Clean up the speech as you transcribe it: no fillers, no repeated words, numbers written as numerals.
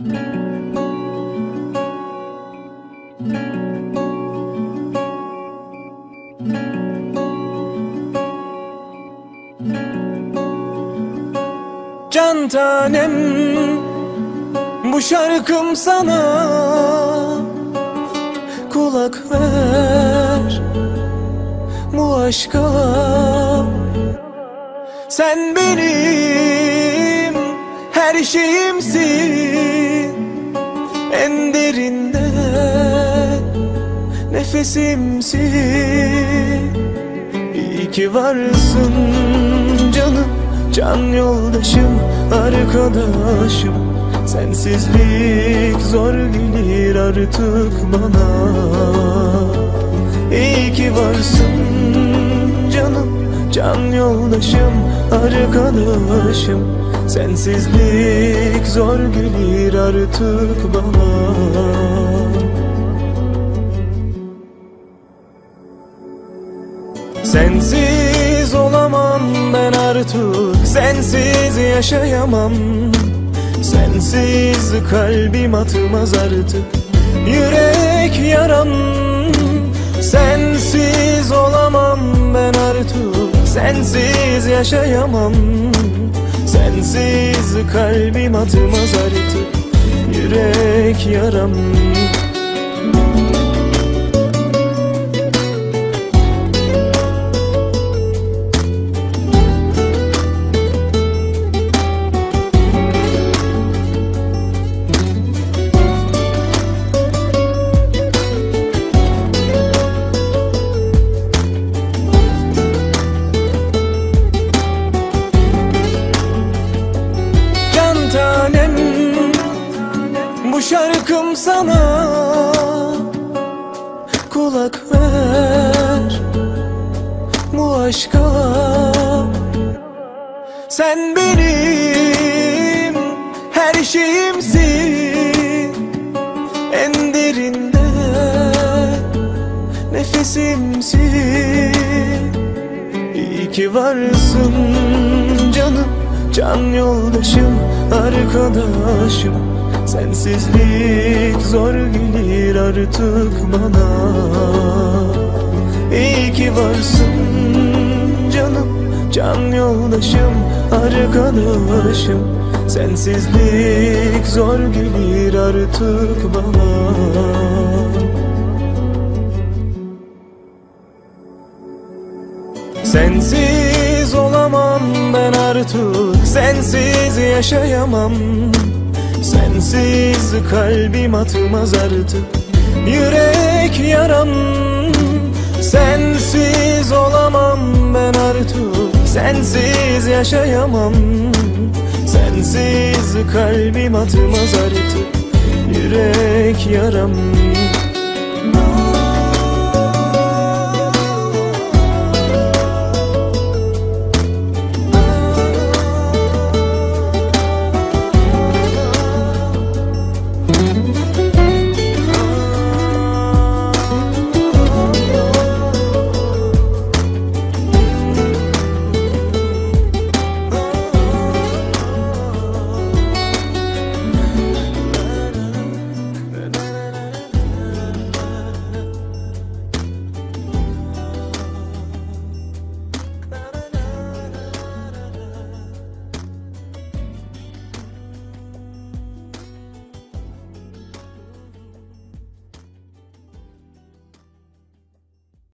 Can tanem, bu şarkım sana, kulak ver bu aşka. Sen benim her şeyimsin, en derinde nefesimsin. İyi ki varsın canım, can yoldaşım, arkadaşım. Sensizlik zor gelir artık bana. İyi ki varsın canım, can yoldaşım, arkadaşım. Sensizlik zor gelir artık bana. Sensiz olamam ben artık, sensiz yaşayamam. Sensiz kalbim atmaz artık yürek yaram. Sensiz olamam ben artık, sensiz yaşayamam. Sensiz kalbim atmaz artık yürek yaram. Tanem, bu şarkım sana, kulak ver bu aşka. Sen benim her şeyimsin, en derinde nefesimsin. İyi ki varsın canım, can yoldaşım, arkadaşım. Sensizlik zor gelir artık bana. İyi ki varsın canım, can yoldaşım, arkadaşım. Sensizlik zor gelir artık bana. Sensiz olamam ben artık, sensiz yaşayamam. Sensiz kalbim atmaz artık yürek yaram. Sensiz olamam ben artık, sensiz yaşayamam. Sensiz kalbim atmaz artık yürek yaram.